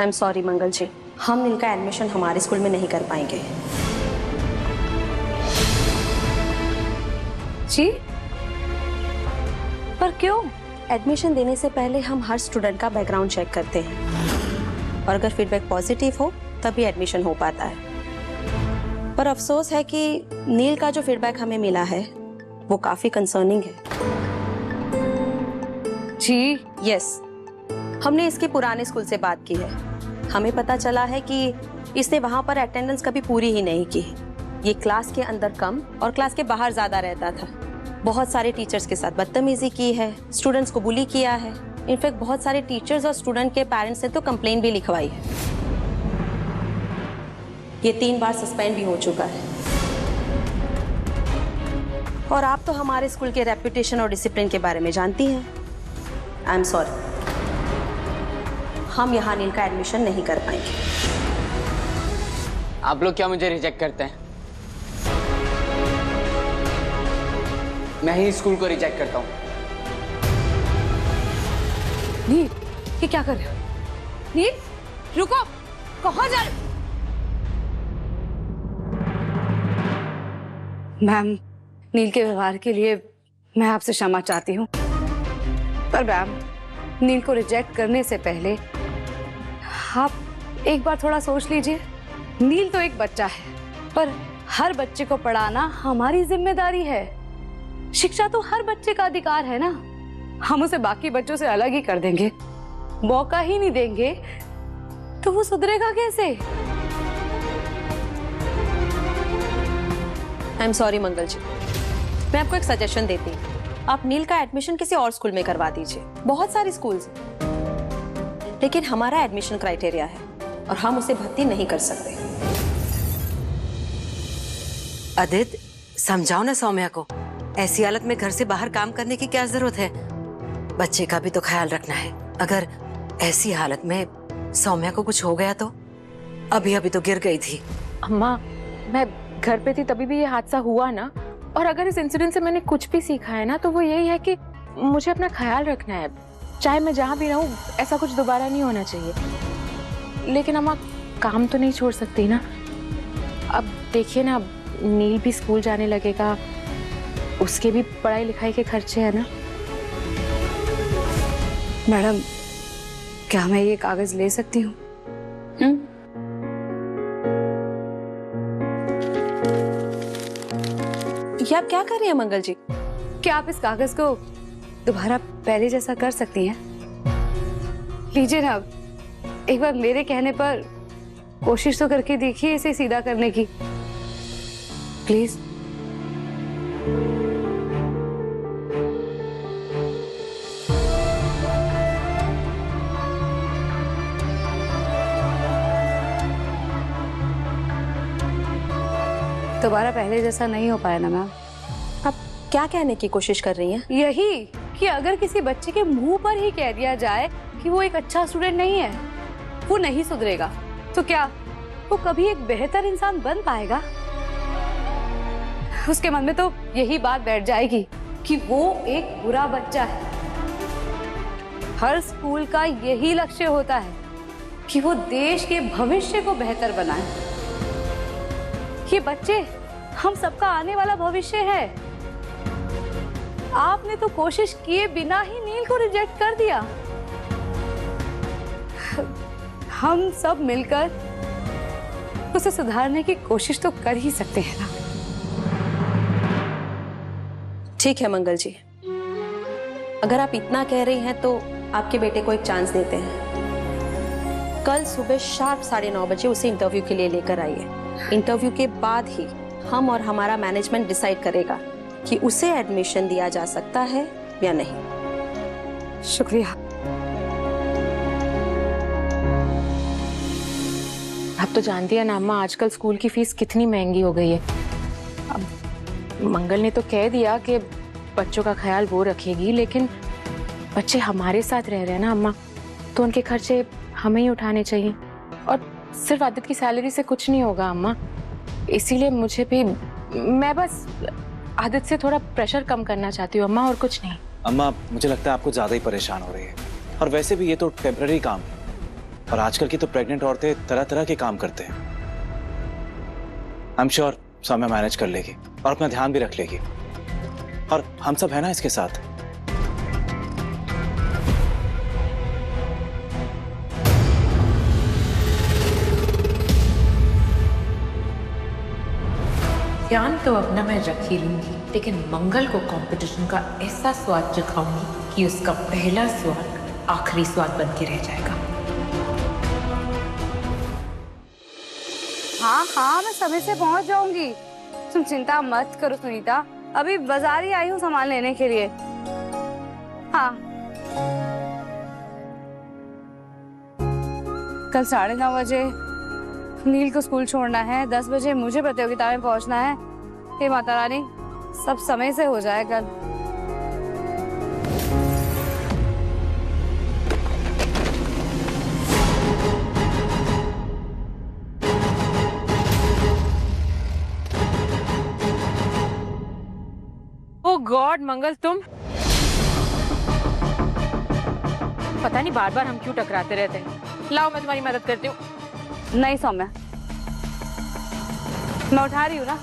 I am sorry मंगल जी, हम नील का admission हमारे स्कूल में नहीं कर पाएंगे। जी? पर क्यों? एडमिशन देने से पहले हम हर स्टूडेंट का बैकग्राउंड चेक करते हैं और अगर फीडबैक पॉजिटिव हो तभी एडमिशन हो पाता है। पर अफसोस है कि नील का जो फीडबैक हमें मिला है वो काफी कंसर्निंग है। जी? यस, हमने इसके पुराने स्कूल से बात की है। हमें पता चला है कि इसने वहां पर अटेंडेंस कभी पूरी ही नहीं की। ये क्लास के अंदर कम और क्लास के बाहर ज्यादा रहता था। बहुत सारे टीचर्स के साथ बदतमीजी की है, स्टूडेंट्स को बुली किया है। इनफैक्ट बहुत सारे टीचर्स और स्टूडेंट के पेरेंट्स ने तो कंप्लेन भी लिखवाई है। ये 3 बार सस्पेंड भी हो चुका है। और आप तो हमारे स्कूल के रेपुटेशन और डिसिप्लिन के बारे में जानती हैं। आई एम सॉरी, हम यहाँ नील का एडमिशन नहीं कर पाएंगे। आप लोग क्या मुझे रिजेक्ट करते हैं? मैं ही स्कूल को रिजेक्ट करता हूँ। नील, ये क्या कर रहे हो? नील, रुको, कहाँ जा रहे हो? मैम, नील के व्यवहार के लिए मैं आपसे क्षमा चाहती हूँ, पर मैम, नील को रिजेक्ट करने से पहले आप एक बार थोड़ा सोच लीजिए। नील तो एक बच्चा है, पर हर बच्चे को पढ़ाना हमारी जिम्मेदारी है। शिक्षा तो हर बच्चे का अधिकार है ना। हम उसे बाकी बच्चों से अलग ही कर देंगे, मौका ही नहीं देंगे, तो वो सुधरेगा कैसे? आई एम सॉरी मंगल जी, मैं आपको एक सजेशन देती हूँ। आप नील का एडमिशन किसी और स्कूल में करवा दीजिए। बहुत सारी स्कूल्स हैं, लेकिन हमारा एडमिशन क्राइटेरिया है और हम उसे भर्ती नहीं कर सकते। आदित्य, समझाओ ना सौम्या को। ऐसी हालत में घर से बाहर काम करने की क्या जरूरत है? बच्चे का भी तो ख्याल रखना है। अगर ऐसी हालत में सौम्या को कुछ हो गया तो? अभी अभी तो गिर गई थी। अम्मा, मैं घर पे थी तभी भी ये हादसा हुआ ना। और अगर इस इंसिडेंट से मैंने कुछ भी सीखा है ना, तो वो यही है कि मुझे अपना ख्याल रखना है। चाहे मैं जहाँ भी रहूँ, ऐसा कुछ दोबारा नहीं होना चाहिए। लेकिन अम्मा, काम तो नहीं छोड़ सकती ना। अब देखिए ना, नील भी स्कूल जाने लगेगा, उसके भी पढ़ाई लिखाई के खर्चे हैं ना। मैडम, क्या मैं ये कागज ले सकती हूँ? ये आप क्या कर रही हैं मंगल जी? क्या आप इस कागज को दोबारा पहले जैसा कर सकती हैं? लीजिए ना, एक बार मेरे कहने पर कोशिश तो करके देखिए इसे सीधा करने की, प्लीज। दोबारा पहले जैसा नहीं हो पाया ना मैम। आप क्या कहने की कोशिश कर रही हैं? यही कि अगर किसी बच्चे के मुंह पर ही कह दिया जाए कि वो एक अच्छा स्टूडेंट नहीं है, वो नहीं सुधरेगा, तो क्या वो कभी एक बेहतर इंसान बन पाएगा? उसके मन में तो यही बात बैठ जाएगी कि वो एक बुरा बच्चा है। हर स्कूल का यही लक्ष्य होता है कि वो देश के भविष्य को बेहतर बनाए। ये बच्चे हम सबका आने वाला भविष्य है। आपने तो कोशिश किए बिना ही नील को रिजेक्ट कर दिया। हम सब मिलकर उसे सुधारने की कोशिश तो कर ही सकते हैं ना। ठीक है मंगल जी, अगर आप इतना कह रही हैं तो आपके बेटे को एक चांस देते हैं। कल सुबह शार्प 9:30 बजे उसे इंटरव्यू के लिए लेकर आइए। इंटरव्यू के बाद ही हम और हमारा मैनेजमेंट डिसाइड करेगा कि उसे एडमिशन दिया जा सकता है या नहीं। शुक्रिया। आप तो जानती है ना अम्मा, आजकल स्कूल की फीस कितनी महंगी हो गई है। अब मंगल ने तो कह दिया कि बच्चों का ख्याल वो रखेगी, लेकिन बच्चे हमारे साथ रह रहे हैं ना अम्मा, तो उनके खर्चे हमें ही उठाने चाहिए। और सिर्फ आदित्य की सैलरी से कुछ नहीं होगा अम्मा, इसीलिए मुझे भी, मैं बस आदित्य से थोड़ा प्रेशर कम करना चाहती हूँ अम्मा, और कुछ नहीं। अम्मा, मुझे लगता है आपको ज्यादा ही परेशान हो रही है, और वैसे भी ये तो टेम्पररी काम है। और आजकल की तो प्रेग्नेंट औरतें तरह तरह के काम करते हैं। I am sure Saumya manage कर लेगी और अपना ध्यान भी रख लेगी, और हम सब है ना इसके साथ। ध्यान तो अपना मैं रख ही लूंगी, लेकिन मंगल को कंपटीशन का ऐसा स्वाद चखाऊंगी कि उसका पहला स्वाद आखिरी स्वाद बन के रह जाएगा। हाँ हाँ, मैं समय से पहुंच जाऊंगी, तुम चिंता मत करो सुनीता। अभी बाजार ही आई हूँ सामान लेने के लिए। हाँ, कल 9:30 बजे नील को स्कूल छोड़ना है, 10 बजे मुझे प्रतियोगिता में पहुंचना है। हे माता रानी, सब समय से हो जाए कल। ओ गॉड मंगल, तुम पता नहीं बार बार हम क्यों टकराते रहते हैं। लाओ मैं तुम्हारी मदद करती हूँ। नहीं सौम्या, मैं उठा रही हूँ ना,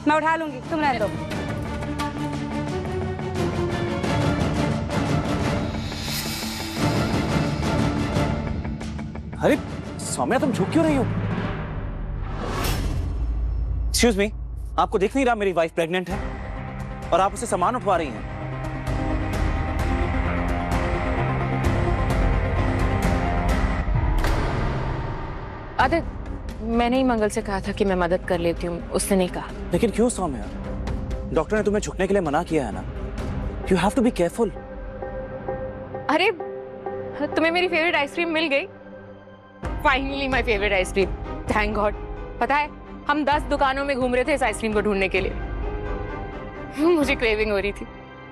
मैं उठा लूंगी, तुम रहने दो। अरे सौम्या, तुम झुक क्यों रही हो? एक्सक्यूज मी, आपको दिख नहीं रहा मेरी वाइफ प्रेग्नेंट है और आप उसे सामान उठवा रही हैं? आदित्य, मैंने ही मंगल से कहा था कि मैं मदद कर लेती हूँ, उसने नहीं कहा। लेकिन क्यों सौम्या? डॉक्टर ने तुम्हें झुकने के लिए मना किया है ना। You have to be careful. अरे तुम्हें मेरी फेवरेट आइसक्रीम मिल गई। Finally my favourite ice cream, thank God. पता है, हम 10 दुकानों में घूम रहे थे इस आइसक्रीम को ढूंढने के लिए। मुझे क्रेविंग हो रही थी।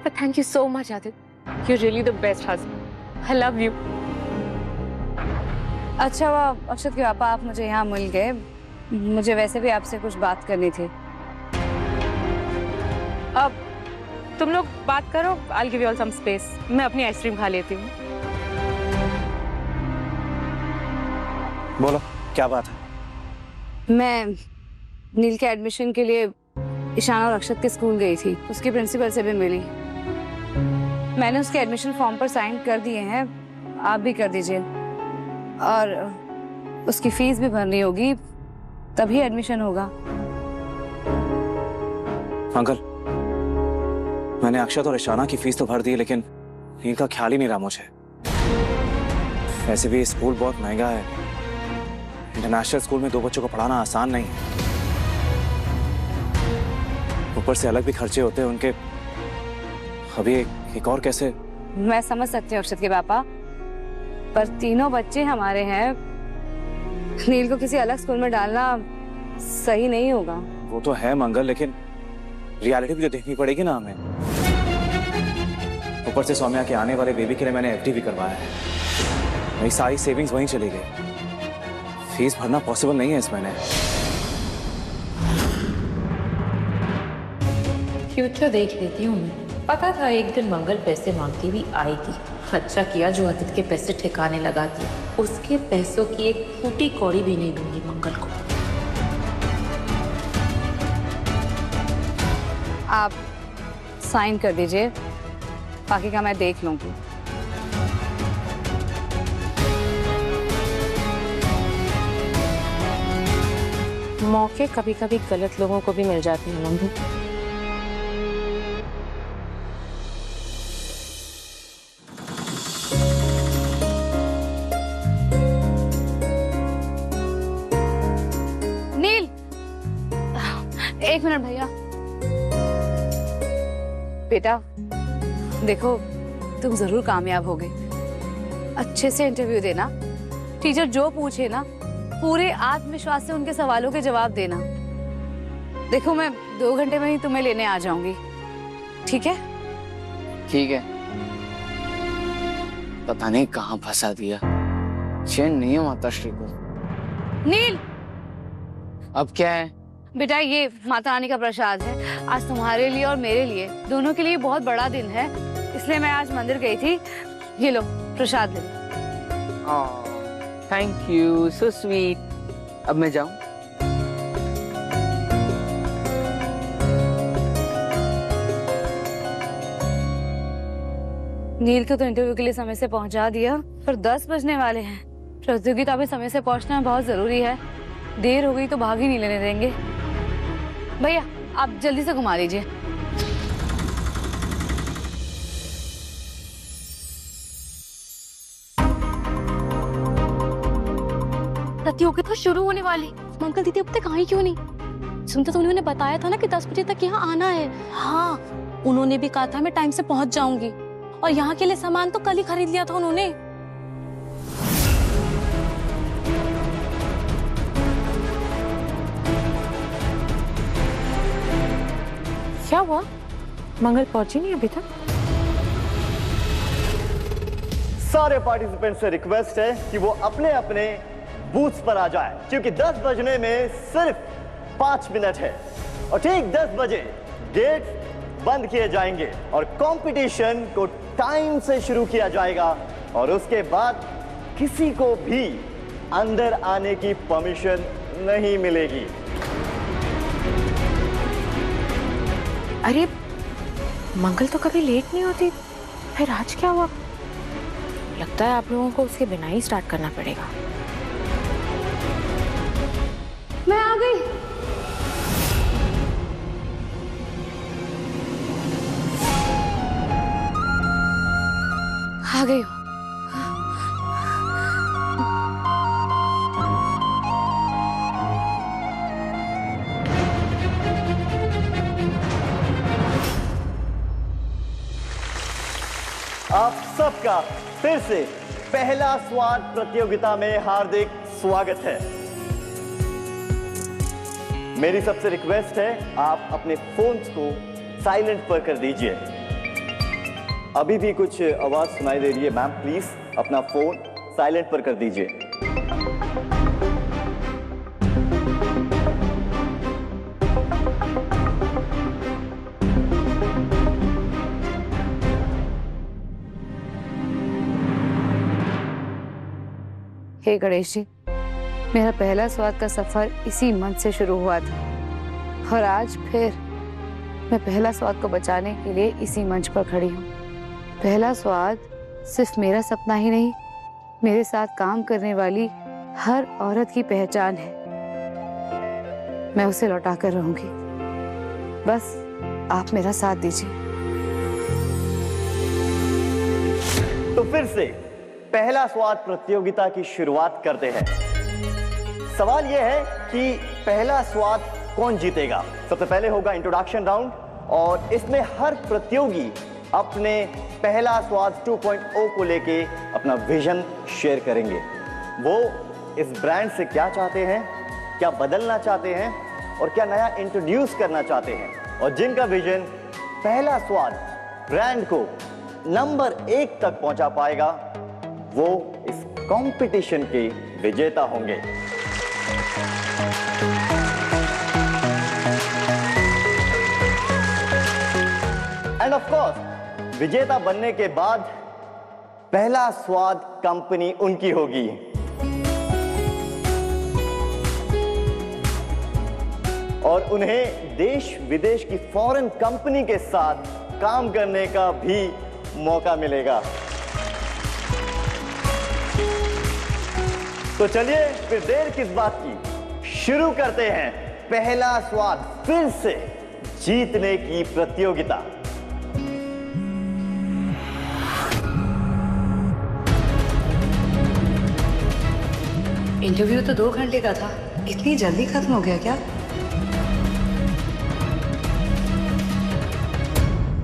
But thank you so much Aditya, you really the best husband. I love you. अच्छा वो अक्षत के पापा, आप मुझे यहाँ मिल गए। मुझे वैसे भी आपसे कुछ बात करनी थी। अब तुम लोग बात करो, I'll give you all some space। मैं अपनी आइसक्रीम खा लेती हूँ। बोलो, क्या बात है? मैं नील के एडमिशन के लिए ईशान और अक्षत के स्कूल गई थी, उसकी प्रिंसिपल से भी मिली। मैंने उसके एडमिशन फॉर्म पर साइन कर दिए हैं, आप भी कर दीजिए। और उसकी फीस भी भरनी होगी, तभी एडमिशन होगा। अंकल, मैंने अक्षत और ईशाना की फीस तो भर दी, लेकिन नील का ख्याल ही नहीं रहा मुझे। वैसे भी स्कूल बहुत महंगा है। इंटरनेशनल स्कूल में 2 बच्चों को पढ़ाना आसान नहीं है। ऊपर से अलग भी खर्चे होते हैं उनके। अभी एक और कैसे? मैं समझ सकती हूँ अक्षत के पापा, पर तीनों बच्चे हमारे हैं। नील को किसी अलग स्कूल में डालना सही नहीं होगा। वो तो है मंगल, लेकिन रियलिटी भी तो देखनी पड़ेगी ना हमें। ऊपर से सौम्या के आने वाले बेबी के लिए मैंने एफडी भी करवाया है। मेरी सारी सेविंग्स वहीं चली गई। फीस भरना पॉसिबल नहीं है इस महीने। फ्यूचर देख लेती हूँ मैं। पता था एक दिन मंगल पैसे मांगती हुई आएगी। अच्छा किया जो आदित्य के पैसे ठिकाने लगा दिए। उसके पैसों की एक फूटी कौड़ी भी नहीं दूंगी मंगल को। आप साइन कर दीजिए, बाकी का मैं देख लूंगी। मौके कभी कभी गलत लोगों को भी मिल जाते हैं नंदू। नील, 1 मिनट भैया। बेटा देखो, तुम जरूर कामयाब होगे। अच्छे से इंटरव्यू देना, टीचर जो पूछे ना पूरे आत्मविश्वास से उनके सवालों के जवाब देना। देखो मैं 2 घंटे में ही तुम्हें लेने आ जाऊंगी, ठीक है? ठीक है। पता नहीं कहाँ फंसा दिया, चैन नहीं है माताश्री को। नील, अब क्या है? बेटा ये माता रानी का प्रसाद है। आज तुम्हारे लिए और मेरे लिए दोनों के लिए बहुत बड़ा दिन है, इसलिए मैं आज मंदिर गई थी। ये लो प्रसाद ले लो। Thank you, so sweet. अब मैं जाऊं? नील को तो इंटरव्यू के लिए समय से पहुंचा दिया, पर 10 बजने वाले हैं। प्रतियोगिता में समय से पहुंचना बहुत जरूरी है। देर हो गई तो भाग ही नहीं लेने देंगे। भैया आप जल्दी से घुमा लीजिए। प्रतियोगिता शुरू होने वाली, मंगल दीदी अब तक आई क्यों नहीं? सुनते तो उन्होंने बताया था ना कि 10 बजे तक यहाँ आना है। हाँ, उन्होंने भी कहा था मैं टाइम से पहुंच जाऊंगी, और यहाँ के लिए सामान तो कल ही खरीद लिया था उन्होंने। क्या हुआ? मंगल पहुंची नहीं अभी तक? सारे पार्टिसिपेंट से रिक्वेस्ट है कि वो अपने अपने बूथ्स पर आ जाए, क्योंकि 10 बजने में सिर्फ 5 मिनट है और ठीक 10 बजे गेट बंद किए जाएंगे और कंपटीशन को टाइम से शुरू किया जाएगा और उसके बाद किसी को भी अंदर आने की परमिशन नहीं मिलेगी। अरे मंगल तो कभी लेट नहीं होती, फिर आज क्या हुआ? लगता है आप लोगों को उसके बिना ही स्टार्ट करना पड़ेगा। मैं आ गई। आ गई हूँ। आप सबका फिर से पहला स्वाद प्रतियोगिता में हार्दिक स्वागत है। मेरी सबसे रिक्वेस्ट है आप अपने फोन्स को साइलेंट पर कर दीजिए। अभी भी कुछ आवाज सुनाई दे रही है मैम, प्लीज अपना फोन साइलेंट पर कर दीजिए। हे गणेश जी, मेरा पहला स्वाद का सफर इसी मंच से शुरू हुआ था और आज फिर मैं पहला स्वाद को बचाने के लिए इसी मंच पर खड़ी हूँ। पहला स्वाद सिर्फ मेरा सपना ही नहीं, मेरे साथ काम करने वाली हर औरत की पहचान है। मैं उसे लौटा कर रहूंगी, बस आप मेरा साथ दीजिए। तो फिर से पहला स्वाद प्रतियोगिता की शुरुआत करते हैं। सवाल यह है कि पहला स्वाद कौन जीतेगा। सबसे पहले होगा इंट्रोडक्शन राउंड और इसमें हर प्रतियोगी अपने पहला स्वाद 2.0 को लेके अपना विजन शेयर करेंगे। वो इस ब्रांड से क्या चाहते हैं, क्या बदलना चाहते हैं और क्या नया इंट्रोड्यूस करना चाहते हैं। और जिनका विजन पहला स्वाद ब्रांड को नंबर 1 तक पहुंचा पाएगा वो इस कंपटीशन के विजेता होंगे। एंड ऑफ कोर्स विजेता बनने के बाद पहला स्वाद कंपनी उनकी होगी। और उन्हें देश विदेश की फॉरेन कंपनी के साथ काम करने का भी मौका मिलेगा। तो चलिए फिर देर किस बात की, शुरू करते हैं पहला स्वाद फिर से जीतने की प्रतियोगिता। इंटरव्यू तो 2 घंटे का था, इतनी जल्दी खत्म हो गया क्या?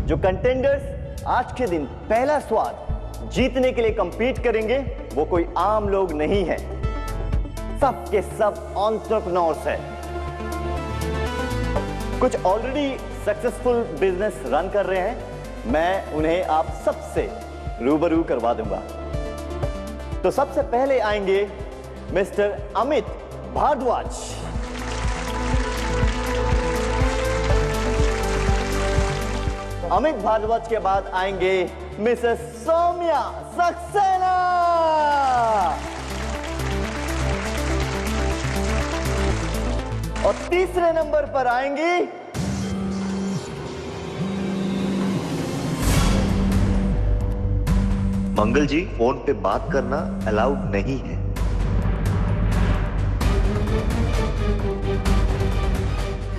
जो कंटेंडर्स आज के दिन पहला स्वाद जीतने के लिए कंपीट करेंगे वो कोई आम लोग नहीं है, सब के सब एंटरप्रेन्योर्स हैं। कुछ ऑलरेडी सक्सेसफुल बिजनेस रन कर रहे हैं, मैं उन्हें आप सबसे रूबरू करवा दूंगा। तो सबसे पहले आएंगे मिस्टर अमित भारद्वाज। अमित भारद्वाज के बाद आएंगे मिसेस सौम्या सक्सेना। और तीसरे नंबर पर आएंगी मंगल जी, फोन पे बात करना अलाउड नहीं है।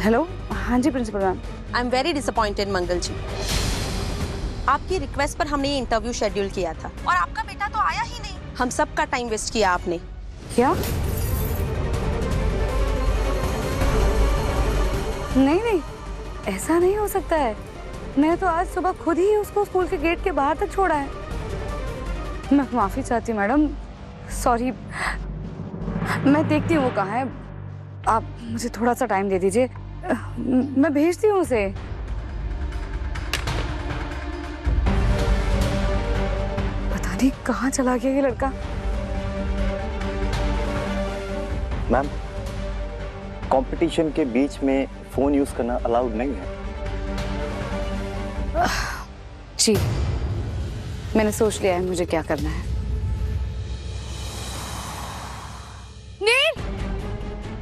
हेलो, हाँ जी principal ma'am. I am very disappointed Mangal ji. आपकी रिक्वेस्ट पर हमने ये इंटरव्यू शेड्यूल किया था और आपका बेटा तो आया ही नहीं। हम सब का टाइम वेस्ट किया आपने। क्या? नहीं नहीं, ऐसा नहीं हो सकता है। मैंने तो आज सुबह खुद ही उसको स्कूल के गेट के बाहर तक छोड़ा है। मैं माफी चाहती हूँ मैडम, सॉरी। मैं देखती हूँ वो कहाँ है। आप मुझे थोड़ा सा टाइम दे दीजिए, मैं भेजती हूँ उसे। पता नहीं कहाँ चला गया ये लड़का। मैम, कंपटीशन के बीच में फोन यूज करना अलाउड नहीं है। जी, मैंने सोच लिया है मुझे क्या करना है। नील,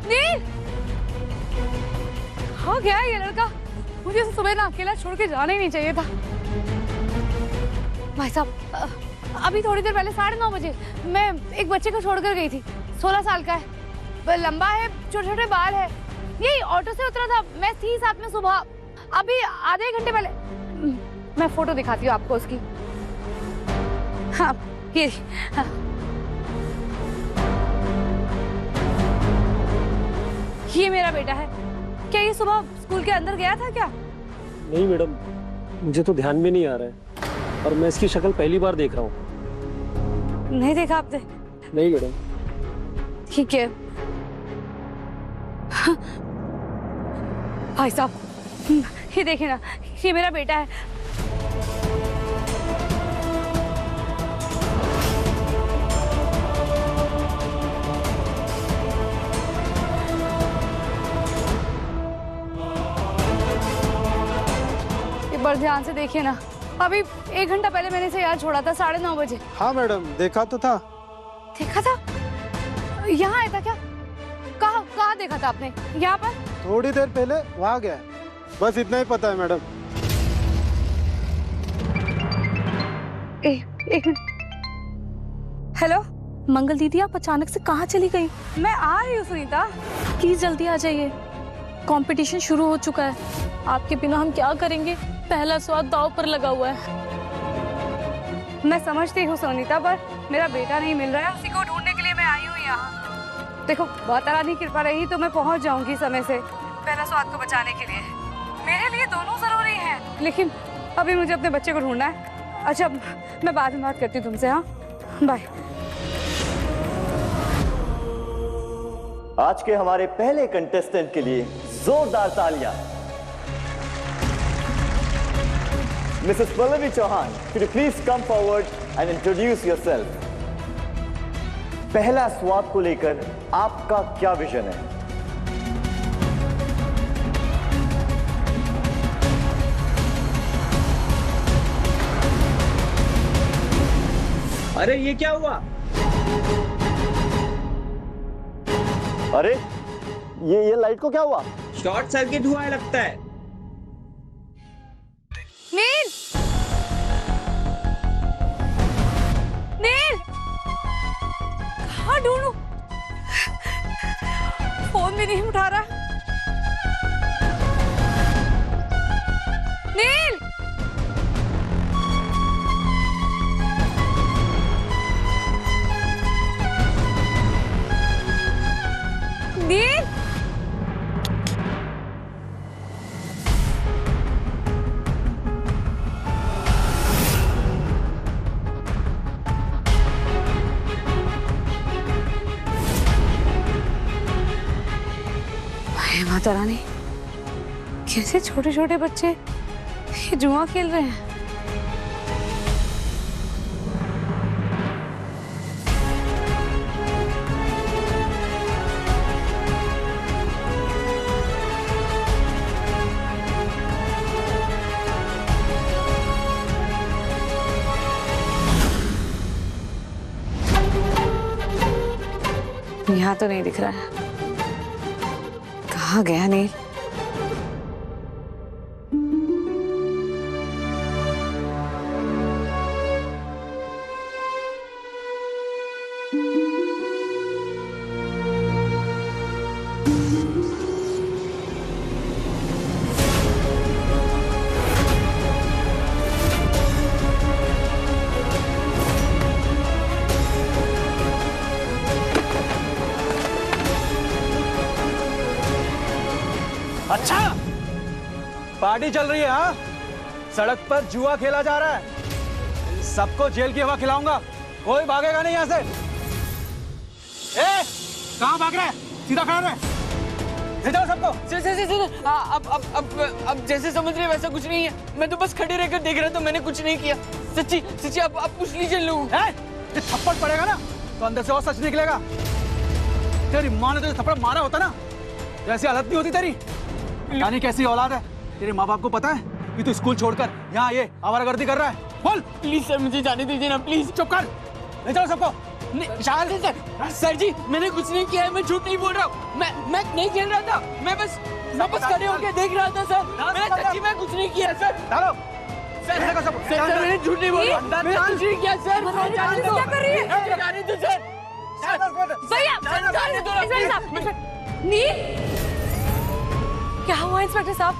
नील, हो गया ये लड़का। मुझे इसे सुबह ना अकेला छोड़ के जाना ही नहीं चाहिए था। भाई साहब, अभी थोड़ी देर पहले 9:30 बजे मैं एक बच्चे को छोड़कर गई थी। 16 साल का है, लंबा है, छोटे छोटे बाल है। यही ऑटो से उतरा था, मैं थी साथ में सुबह। अभी आधे एक घंटे पहले मैं फोटो दिखाती हूँ आपको उसकी। हाँ, ये हाँ। ये मेरा बेटा है। क्या ये सुबह स्कूल के अंदर गया था क्या? नहीं मैडम, मुझे तो ध्यान में नहीं आ रहा है और मैं इसकी शक्ल पहली बार देख रहा हूँ। नहीं देखा आपने? नहीं मैडम। ठीक है। भाई साहब, ये देखिए ना, ये मेरा बेटा है। एक बार ध्यान से देखिए ना, अभी 1 घंटा पहले मैंने इसे यहाँ छोड़ा था 9:30 बजे। हाँ मैडम, देखा तो था। देखा था? यहाँ आया था क्या? कहाँ देखा था आपने? यहाँ पर? थोड़ी देर पहले वहाँ गया, बस इतना ही पता है मैडम। एक मिनट। हेलो मंगल दीदी, आप अचानक से कहाँ चली गई? मैं आ रही हूँ सुनीता। प्लीज जल्दी आ जाइए, कंपटीशन शुरू हो चुका है। आपके बिना हम क्या करेंगे? पहला स्वाद दांव पर लगा हुआ है। मैं समझती हूँ सुनीता, पर मेरा बेटा नहीं मिल रहा है, उसी को ढूंढने के लिए मैं आई हूँ यहाँ। देखो, बहुत तरह की कृपा रही तो मैं पहुँच जाऊंगी समय से, पहला स्वाद को बचाने के लिए। मेरे लिए दोनों जरूरी हैं, लेकिन अभी मुझे अपने बच्चे को ढूंढना है। अच्छा, मैं बाद में बात करती हूँ तुमसे। हाँ, बाय। आज के हमारे पहले कंटेस्टेंट के लिए जोरदार तालियां। Mrs Pallavi Chauhan, could you please come forward and introduce yourself? पहला स्वाद को लेकर आपका क्या विजन है? अरे ये क्या हुआ? अरे ये लाइट को क्या हुआ? शॉर्ट सर्किट हुआ है लगता है। नील, नील, कहाँ ढूंढूं? फोन भी नहीं उठा रहा। नील, नील, माता रानी, कैसे छोटे छोटे बच्चे ये जुआ खेल रहे हैं। यहाँ तो नहीं दिख रहा है, कहाँ गया नील? अच्छा, पार्टी चल रही है? हाँ, सड़क पर जुआ खेला जा रहा है। सबको जेल की हवा खिलाऊंगा, कोई भागेगा नहीं यहाँ से। कहाँ भाग रहे हैं? सीधा खड़ा रहे। ले जाओ सबको। अब जैसे समझ रहे वैसा कुछ नहीं है। मैं तो बस खड़े रहकर देख रहा था, मैंने कुछ नहीं किया। सच्ची सच्ची आप पूछ लीजिए लोगों। थप्पड़ पड़ेगा ना तो अंदर से और सच निकलेगा। तेरी माँ ने तुझे थप्पड़ मारा होता ना, जैसी हालत नहीं होती तेरी। यानी कैसी औलाद है? तेरे माँ बाप को पता है कि तू स्कूल छोड़कर यहाँ ये आवारागर्दी कर रहा है? बोल। प्लीज सर, मुझे जाने दीजिए ना प्लीज। चुप कर, ले जाओ सबको। सर जी, मैंने कुछ नहीं किया है, मैं झूठ नहीं बोल रहा हूँ। मैं नहीं खेल रहा था, मैं बस खड़े होकर देख रहा था सर। मैं कुछ नहीं किया सर। सर मैंने झूठ नहीं बोला, मैंने कुछ नहीं किया सर। क्या कर रही है? जाने दो सर। नील, क्या हुआ इंस्पेक्टर साहब?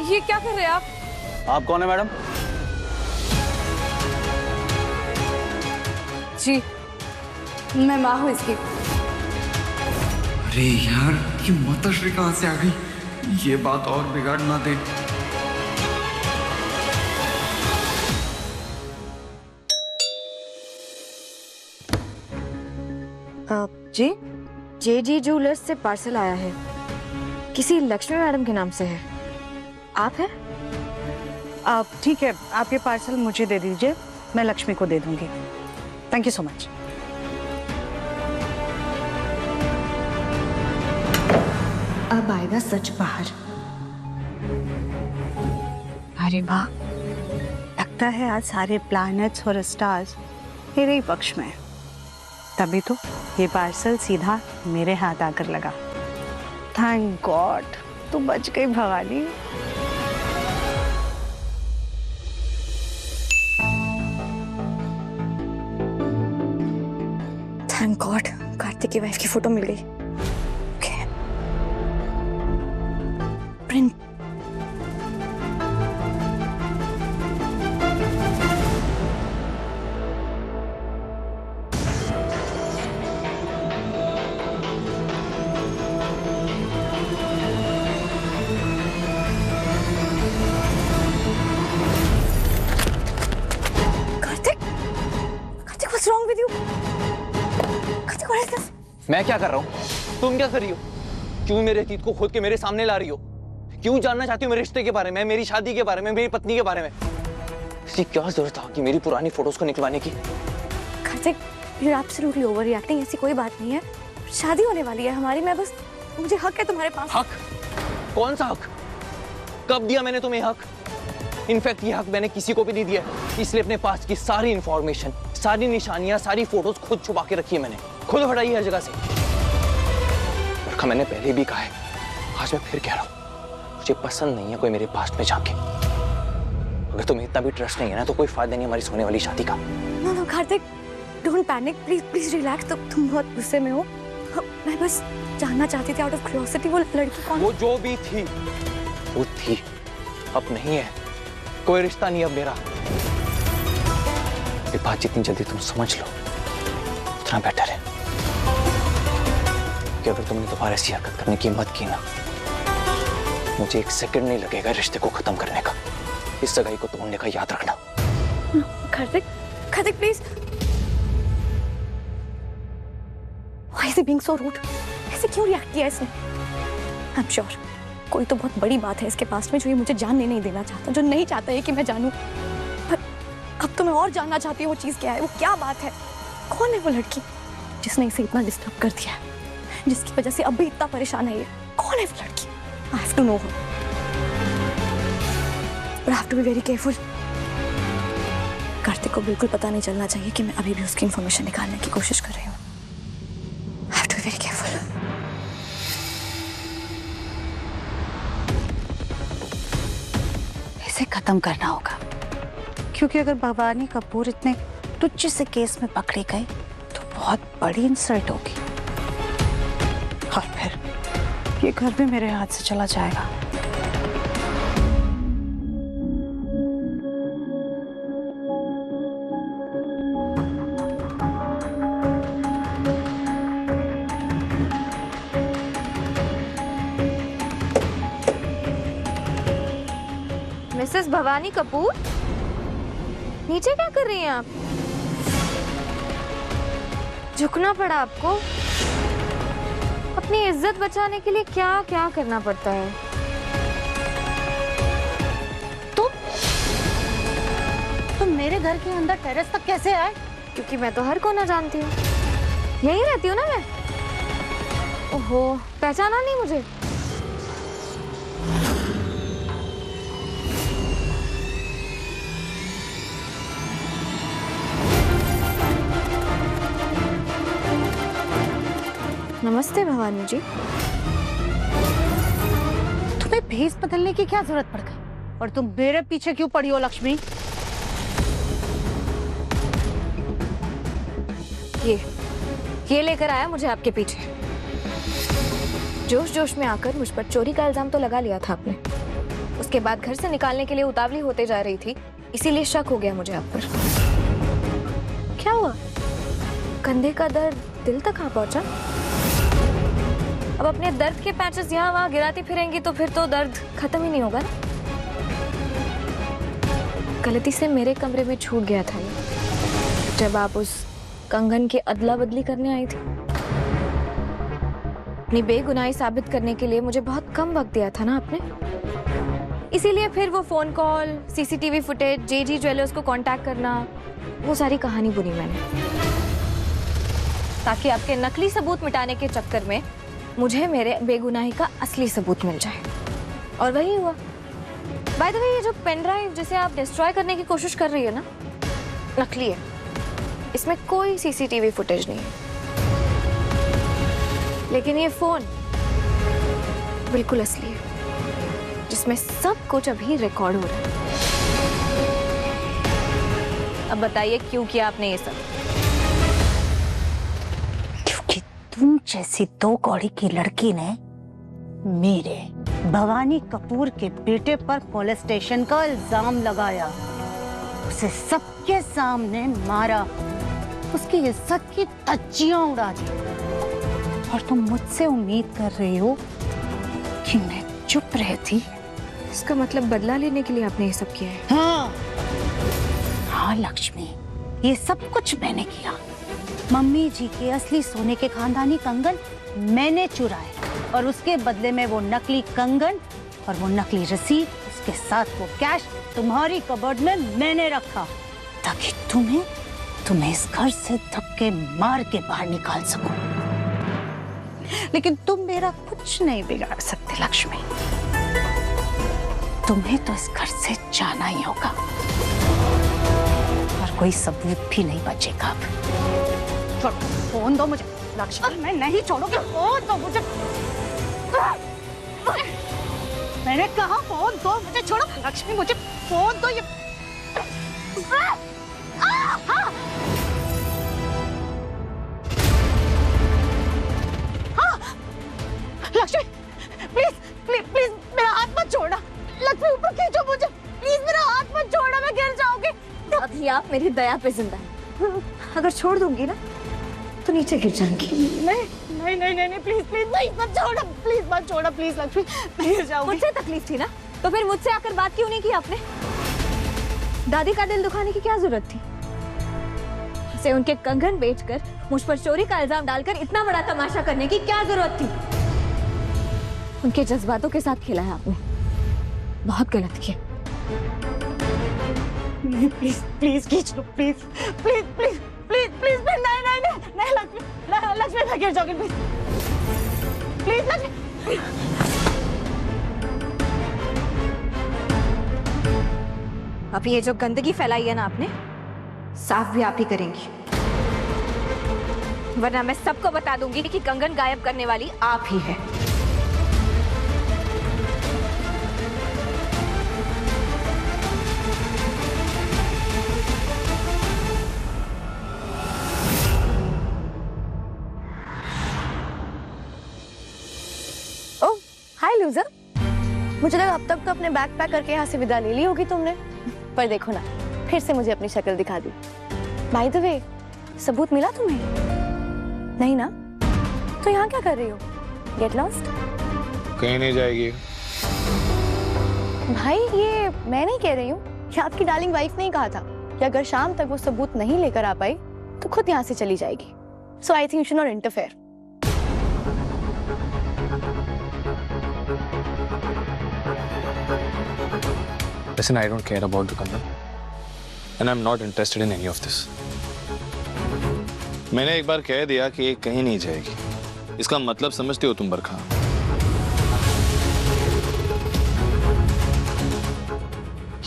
ये क्या कर रहे हैं आप कौन है मैडम? जी, मैं माँ हूँ इसकी। अरे यार, ये माताश्री कहाँ से आ गई? ये बात और बिगाड़ ना दे। जी, JG ज्वेलर्स से पार्सल आया है, किसी लक्ष्मी मैडम के नाम से है। आप हैं? ठीक है, आप ये पार्सल मुझे दे दीजिए, मैं लक्ष्मी को दे दूंगी। Thank you so much. अब आएगा सच बाहर। अरे वाह, लगता है आज सारे प्लैनेट्स और स्टार्स मेरे ही पक्ष में। तभी तो ये पार्सल सीधा मेरे हाथ आकर लगा। थैंक गॉड, तू बच गई भवानी। थैंक गॉड, कार्तिक की वाइफ की फोटो मिल गई। Okay, print. What's wrong with you? What is this? मैं क्या कर रहा हूँ? तुम क्या कर रही हो? क्यों मेरे अतीत को खोद के मेरे सामने ला रही हो? क्यों जानना चाहती हो मेरे रिश्ते के बारे में, मेरी शादी के बारे में, मेरी पत्नी के बारे में? इसकी क्या जरूरत था कि मेरी पुरानी फोटोज को निकलवाने की? Kartik, you're absolutely overreacting। ऐसी कोई बात नहीं है, शादी होने वाली है हमारी। मैं बस, मुझे हक है तुम्हारे पास। हक? कौन सा हक? कब दिया मैंने तुम्हें हक? इनफैक्ट ये हक मैंने किसी को भी नहीं दिया, इसलिए अपने पास की सारी इंफॉर्मेशन, सारी निशानियां, सारी फोटोज खुद छुपा के रखी है मैंने, खुद हटाई हर जगह से। मैंने पहले भी कहा है, आज मैं फिर कह रहा हूँ, मुझे पसंद नहीं है कोई मेरे पास्ट में झांके। अगर तुम्हें इतना भी ट्रस्ट नहीं है ना, तो कोई फायदा नहीं हमारी सोने वाली शादी का। No Kartik, don't panic, please relax. तुम बहुत गुस्से में हो। मैं बस जानना चाहती थी आउट ऑफ क्यूरियोसिटी, वो लड़की कौन? वो जो भी थी वो थी, अब नहीं है, कोई रिश्ता नहीं अब मेरा। ये बात जितनी जल्दी तुम समझ लो उतना बेटर है, कि अगर तुमने दोबारा ऐसी हरकत करने की हिम्मत की ना, मुझे एक सेकंड नहीं लगेगा रिश्ते को खत्म करने का। इस सगाई को तोड़ने का याद रखना। Kartik please. Why is he being so rude? ऐसे क्यों रिएक्ट किया इसने? I'm sure कोई तो बहुत बड़ी बात है इसके पास में जो ये मुझे जानने नहीं देना चाहता, जो नहीं चाहता है कि मैं जानूं। पर अब तो मैं और जानना चाहती हूँ वो चीज़ क्या है, वो क्या बात है। कौन है वो लड़की जिसने इसे इतना डिस्टर्ब कर दिया है, जिसकी वजह से अब भी इतना परेशान है ये? कौन है वो लड़की? I have to know her. But I have to be very careful. Kartik को बिल्कुल पता नहीं चलना चाहिए कि मैं अभी भी उसकी इंफॉर्मेशन निकालने की कोशिश कर रही हूँ। I have to be very careful. खत्म करना होगा, क्योंकि अगर भवानी कपूर इतने तुच्छ से केस में पकड़े गए तो बहुत बड़ी इंसल्ट होगी, और फिर ये घर भी मेरे हाथ से चला जाएगा। मिसेस भवानी कपूर, नीचे क्या कर रही हैं आप? झुकना पड़ा आपको? अपनी इज्जत बचाने के लिए क्या क्या करना पड़ता है। तुम मेरे घर के अंदर टेरेस तक कैसे आए? क्योंकि मैं तो हर कोना जानती हूँ, यहीं रहती हूँ ना मैं। ओहो, पहचाना नहीं मुझे? नमस्ते भवानी जी। तुम्हें भेस बदलने की क्या जरूरत पड़ गई? और तुम मेरे पीछे क्यों पड़ी हो लक्ष्मी? ये लेकर आया मुझे आपके पीछे। जोश जोश में आकर मुझ पर चोरी का इल्जाम तो लगा लिया था आपने। उसके बाद घर से निकालने के लिए उतावली होते जा रही थी, इसीलिए शक हो गया मुझे आप पर। क्या हुआ? कंधे का दर्द दिल तक आ पहुंचा? अब अपने दर्द के पैचेस यहाँ वहाँ गिराती फिरेंगी तो फिर तो दर्द खत्म ही नहीं होगा ना। गलती से मेरे कमरे में छूट गया था ये, जब आप उस कंगन की अदला बदली करने आई थी। अपनी बेगुनाही साबित करने के लिए मुझे बहुत कम वक्त दिया था ना आपने, इसीलिए फिर वो फोन कॉल, सीसीटीवी फुटेज, जेजी ज्वेलर्स को कांटेक्ट करना, वो सारी कहानी बुनी मैंने, ताकि आपके नकली सबूत मिटाने के चक्कर में मुझे मेरे बेगुनाही का असली सबूत मिल जाए। और वही हुआ। बाय द वे, ये जो पेन ड्राइव जिसे आप डिस्ट्रॉय करने की कोशिश कर रही है ना, नकली है। इसमें कोई सीसीटीवी फुटेज नहीं है, लेकिन ये फोन बिल्कुल असली है, जिसमें सब कुछ अभी रिकॉर्ड हो रहा है। अब बताइए क्यों किया आपने ये सब? क्योंकि तुम जैसी दो कौड़ी की लड़की ने मेरे भवानी कपूर के बेटे पर मोलेस्टेशन का इल्जाम लगाया, उसे सबके सामने मारा, उसकी इज्जत की धज्जियां उड़ा दी, और तुम मुझसे उम्मीद कर रही हो कि मैं चुप रहती? इसका मतलब बदला लेने के लिए आपने ये सब किया है? हाँ लक्ष्मी, ये सब कुछ मैंने किया। मम्मी जी के असली सोने के खानदानी कंगन मैंने चुराए, और उसके बदले में वो नकली कंगन और वो नकली रसीद, उसके साथ वो कैश तुम्हारी कबर्ड में मैंने रखा, ताकि तुम्हें इस घर से धक्के मार के बाहर निकाल सकूं। लेकिन तुम मेरा कुछ नहीं बिगाड़ सकते लक्ष्मी। तुम्हें तो इस घर से जाना ही होगा, और कोई सबूत भी नहीं बचेगा अब। फोन दो मुझे लक्ष्मी, मैं नहीं छोड़ूंगी। फोन दो मुझे, मैंने कहा फोन दो मुझे। छोड़ो लक्ष्मी, मुझे फोन दो। ये लक्ष्मी, प्लीज प्लीज प्लीज मेरा हाथ मत छोड़ना। लक्ष्मी ऊपर खींचो मुझे, प्लीज मेरा हाथ मत छोड़ना, मैं गिर जाऊंगी। अभी आप मेरी दया पे जिंदा हैं। अगर छोड़ दूंगी ना तो नीचे गिर जाऊंगी। नहीं नहीं नहीं नहीं, प्लीज प्लीज नहीं, मत छोड़ो, प्लीज मत छोड़ो, प्लीज लक्ष्मी, मैं गिर जाऊंगी। मुझसे तकलीफ थी ना, तो फिर मुझसे आकर बात क्यों नहीं की आपने? दादी का दिल दुखाने की क्या जरूरत थी? उसे उनके कंगन बेचकर मुझ पर चोरी का इल्जाम डालकर इतना बड़ा तमाशा करने की क्या जरूरत थी? उनके जज्बातों के साथ खेला है आपने, बहुत गलत किया। नहीं प्लीज प्लीज खींच लो, please please please please please. नहीं नहीं नहीं नहीं लक्ष्मी, लक्ष्मी मैं गिर जाऊंगी, प्लीज प्लीज लक्ष्मी। अब ये जो गंदगी फैलाई है ना आपने, साफ भी आप ही करेंगी, वरना मैं सबको बता दूंगी कि कंगन गायब करने वाली आप ही है। मुझे लगा अब तक तो अपने बैग पैक करके यहाँ से विदा ले ली होगी तुमने, पर देखो ना फिर से मुझे अपनी शक्ल दिखा दी। बाय द वे, सबूत मिला तुम्हें? नहीं ना? तो यहाँ क्या कर रही हो? Get lost? कहीं नहीं जाएगी। भाई ये मैं नहीं कह रही हूँ, ये आपकी डार्लिंग वाइफ ने ही कहा था कि अगर शाम तक वो सबूत नहीं लेकर आ पाई तो खुद यहाँ से चली जाएगी। So I think you should not interfere. Listen, I don't care about the Kandan, and I'm not interested in any of this. मैंने एक बार कह दिया कि ये कहीं नहीं जाएगी। इसका मतलब समझते हो तुम बरखा?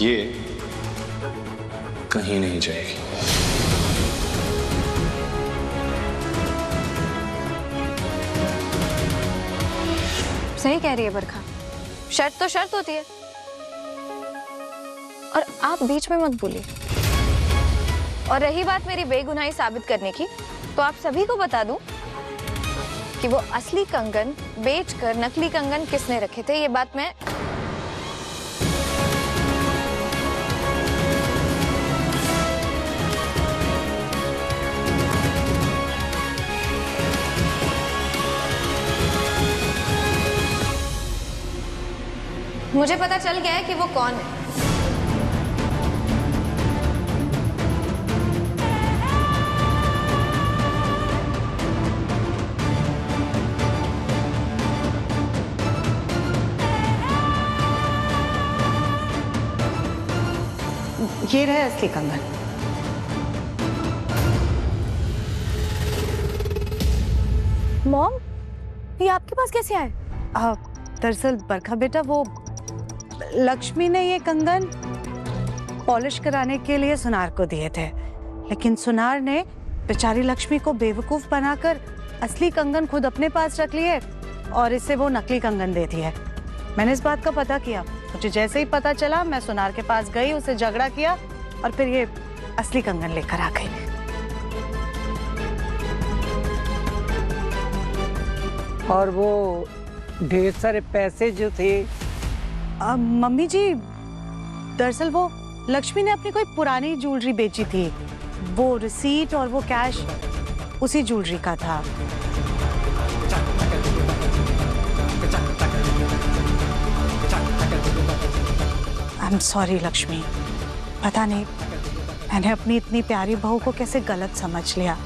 ये कहीं नहीं जाएगी। सही कह रही है बरखा, शर्त तो शर्त होती है। और आप बीच में मत बोलिए। और रही बात मेरी बेगुनाही साबित करने की, तो आप सभी को बता दूं कि वो असली कंगन बेचकर नकली कंगन किसने रखे थे, ये बात मैं मुझे पता चल गया है कि वो कौन है। ये रहे असली कंगन। मॉम, ये आपके पास कैसे आए? दरअसल बरखा बेटा, वो लक्ष्मी ने ये कंगन पॉलिश कराने के लिए सुनार को दिए थे, लेकिन सुनार ने बेचारी लक्ष्मी को बेवकूफ बनाकर असली कंगन खुद अपने पास रख लिए और इसे वो नकली कंगन दे दिए। मैंने इस बात का पता किया, मुझे जैसे ही पता चला मैं सुनार के पास गई, उसे झगड़ा किया और फिर ये असली कंगन लेकर आ गई। और वो ढेर सारे पैसे जो थे? मम्मी जी, दरअसल वो लक्ष्मी ने अपनी कोई पुरानी ज्वेलरी बेची थी, वो रिसीट और वो कैश उसी ज्वेलरी का था। आई एम सॉरी लक्ष्मी, पता नहीं मैंने अपनी इतनी प्यारी बहू को कैसे गलत समझ लिया।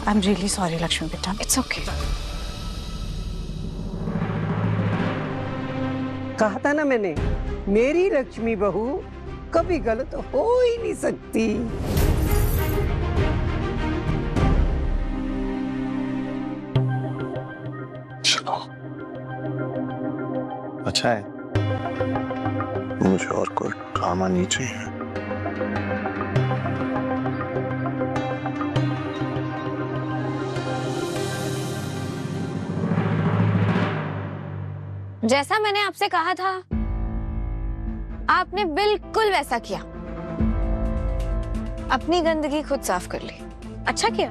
I am really sorry Lakshmi बेटा। It's okay. कहा था ना मैंने, मेरी लक्ष्मी बहू कभी गलत हो ही नहीं सकती। चलो, अच्छा है, मुझे और कोई ड्रामा नहीं चाहिए। जैसा मैंने आपसे कहा था, आपने बिल्कुल वैसा किया। अपनी गंदगी खुद साफ कर ली, अच्छा किया।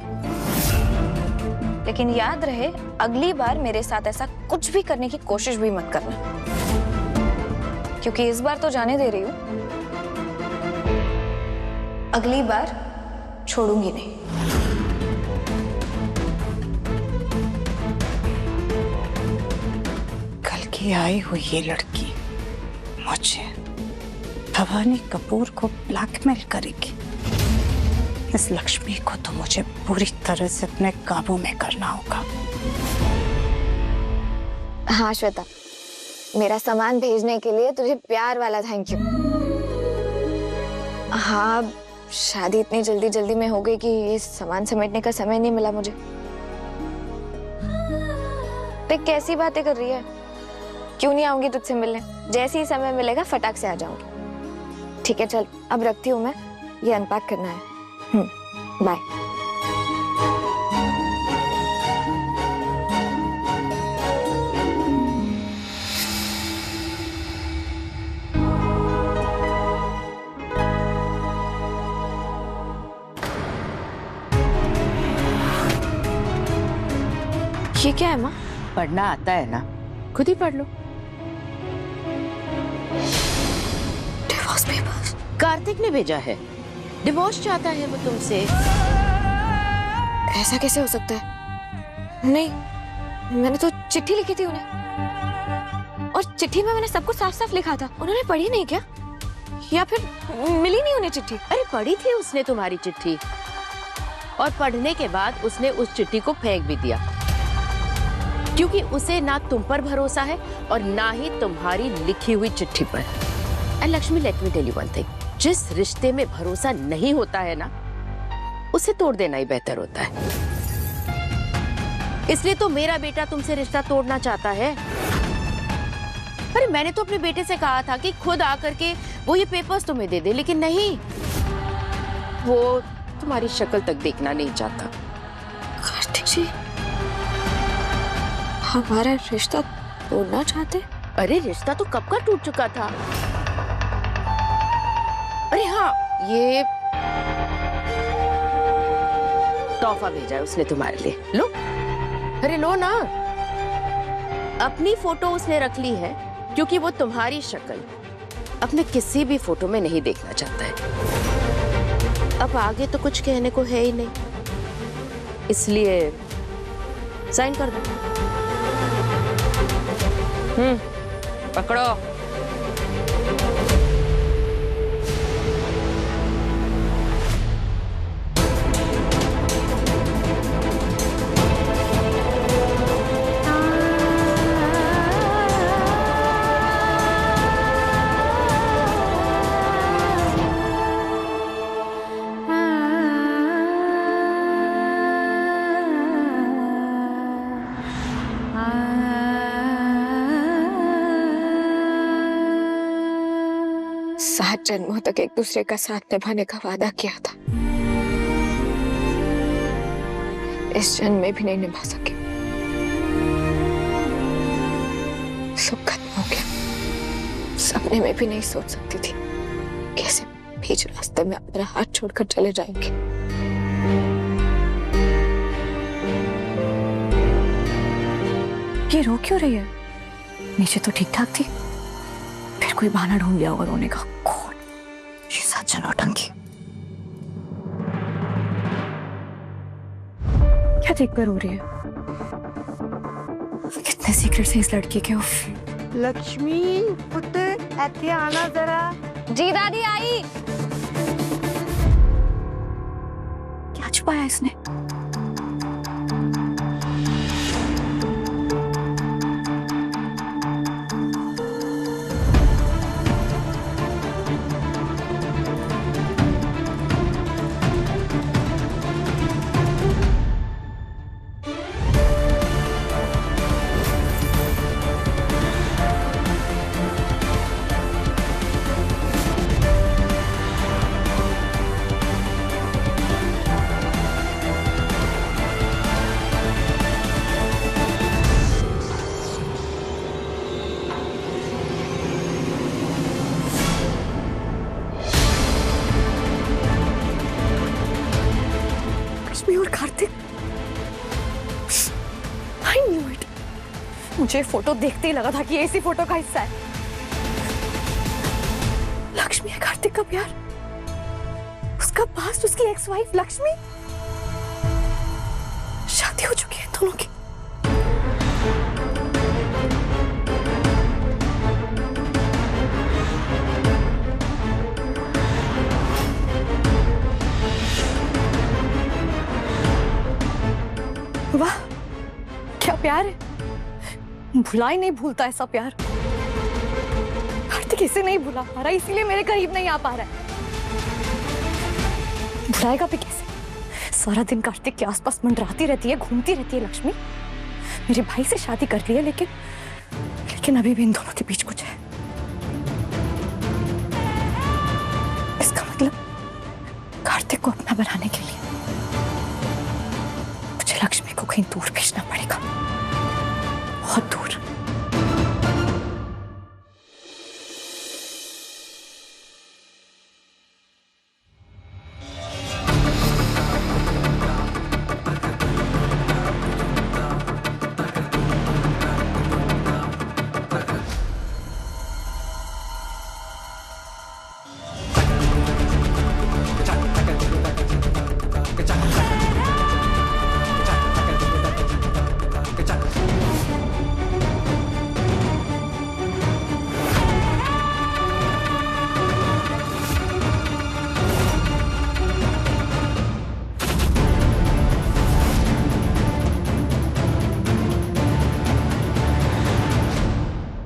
लेकिन याद रहे, अगली बार मेरे साथ ऐसा कुछ भी करने की कोशिश भी मत करना, क्योंकि इस बार तो जाने दे रही हूं, अगली बार छोड़ूंगी नहीं। कल की आई हुई ये लड़की मुझे भवानी कपूर को ब्लैकमेल करेगी। इस लक्ष्मी को तो मुझे पूरी तरह से अपने काबू में करना होगा। हाँ श्वेता, मेरा सामान भेजने के लिए तुझे प्यार वाला थैंक यू। हाँ, शादी इतनी जल्दी जल्दी में हो गई कि ये सामान समेटने का समय नहीं मिला मुझे। देख कैसी बातें कर रही है, क्यों नहीं आऊंगी तुझसे मिलने? जैसे ही समय मिलेगा फटाक से आ जाऊंगी। ठीक है चल, अब रखती हूँ मैं, ये अनपैक करना है। बाय। ये क्या है माँ? पढ़ना आता है ना? खुद ही पढ़ लो। Divorce papers? कार्तिक ने भेजा है। डिवोर्स चाहता है वो तुमसे। ऐसा कैसे हो सकता है? नहीं, मैंने तो चिट्ठी लिखी थी उन्हें, और चिट्ठी में मैंने सब कुछ साफ साफ लिखा था। उन्होंने पढ़ी नहीं क्या, या फिर मिली नहीं उन्हें चिट्ठी? अरे पढ़ी थी उसने तुम्हारी चिट्ठी, और पढ़ने के बाद उसने उस चिट्ठी को फेंक भी दिया, क्योंकि उसे ना तुम पर भरोसा है और ना ही तुम्हारी लिखी हुई चिट्ठी पर। And Lakshmi, let me tell you one thing, जिस रिश्ते में भरोसा नहीं होता है ना, उसे तोड़ देना ही बेहतर होता है। इसलिए तो मेरा बेटा तुमसे रिश्ता तोड़ना चाहता है। अरे मैंने तो अपने बेटे से कहा था कि खुद आकर के वो ये पेपर्स तुम्हें दे दे, लेकिन नहीं, वो तुम्हारी शक्ल तक देखना नहीं चाहता। कार्तिक जी हमारा रिश्ता तोड़ना चाहते? अरे रिश्ता तो कब का टूट चुका था। अरे हाँ, ये तोहफा भेजा है उसने तुम्हारे लिए, लो। अरे लो ना। अपनी फोटो उसने रख ली है, क्योंकि वो तुम्हारी शक्ल अपने किसी भी फोटो में नहीं देखना चाहता है। अब आगे तो कुछ कहने को है ही नहीं, इसलिए साइन कर दो। पकड़ो। सात जन्मों तक एक दूसरे का साथ निभाने का वादा किया था, इस जन्म में भी नहीं निभा सके। सब खत्म हो गया। सपने में भी नहीं सोच सकती थी कैसे बीच रास्ते में अपना हाथ छोड़कर चले जाएंगे। ये रो क्यों रही है? नीचे तो ठीक ठाक थी, फिर कोई बहाना ढूंढ लिया होगा रोने का। कौन? ये सच्चा नौटंकी। क्या देखकर रो रही है? कितने सीक्रेट है इस लड़की के। उफ। लक्ष्मी पुत्र ऐसे आना जरा। जी दादी आई। क्या छुपाया इसने? और कार्तिक, I knew it. मुझे फोटो देखते ही लगा था कि ये इसी फोटो का हिस्सा है। लक्ष्मी है कार्तिक का प्यार, उसका पास्ट, उसकी एक्स वाइफ लक्ष्मी। शादी हो चुकी है दोनों की। वाह क्या प्यार है, भुला ही नहीं भूलता ऐसा प्यार। कार्तिक इसे नहीं भुला पा रहा, इसीलिए मेरे करीब नहीं आ पा रहा है। भुलाएगा भी कैसे? सारा दिन कार्तिक के आसपास मंडराती रहती है, घूमती रहती है लक्ष्मी। मेरे भाई से शादी कर ली है, लेकिन अभी भी इन दोनों के बीच कुछ है। इसका मतलब कार्तिक को अपना बनाने के लिए मुझे लक्ष्मी को कहीं दूर भेजना पड़ेगा, बहुत दूर।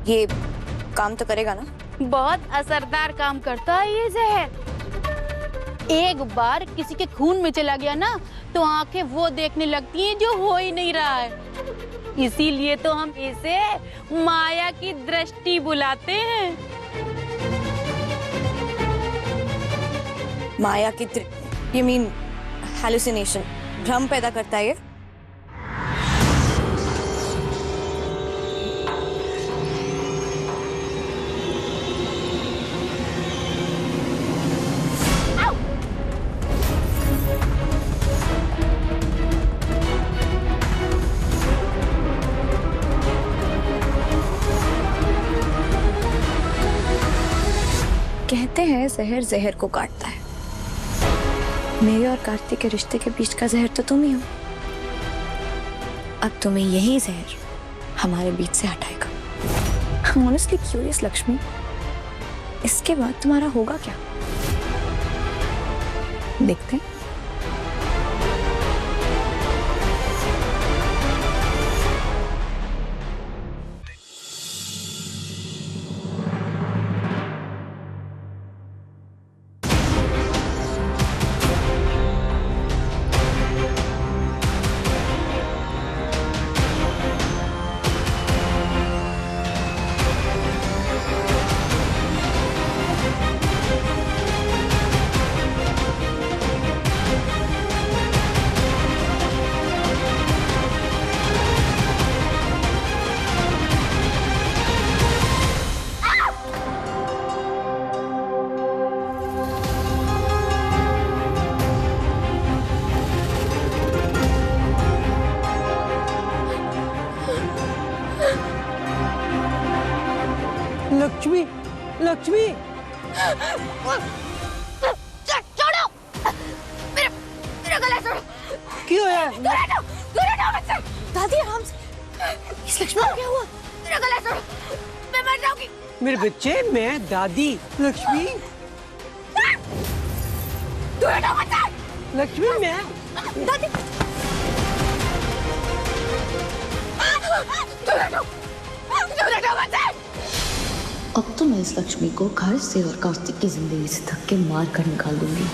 ये काम तो करेगा ना? बहुत असरदार काम करता है ये जहर। एक बार किसी के खून में चला गया ना तो आंखें वो देखने लगती हैं जो हो ही नहीं रहा है। इसीलिए तो हम इसे माया की दृष्टि बुलाते हैं। माया की यू मीन हैलुसिनेशन, भ्रम पैदा करता है ये। कहते हैं जहर जहर को काटता है। मेरे और कार्तिक के रिश्ते के बीच का जहर तो तुम ही हो। अब तुम्हें यही जहर हमारे बीच से हटाएगा। I'm honestly curious, लक्ष्मी, इसके बाद तुम्हारा होगा क्या? देखते हैं। लक्ष्मी, लक्ष्मी, छोड़ो मेरा गला छोड़ो। क्यों है? दूर हटो मुझसे। दादी आराम से। इस लक्ष्मी को क्या हुआ? मेरा गला छोड़ो, मैं मर जाऊंगी। मेरे बच्चे, मैं दादी। लक्ष्मी, दूर हटो मुझसे। लक्ष्मी, मैं दादी, दूर हटो मुझसे। अब तो मैं इस लक्ष्मी को घर से और कार्तिक की जिंदगी से धक्के मार कर निकाल दूंगी।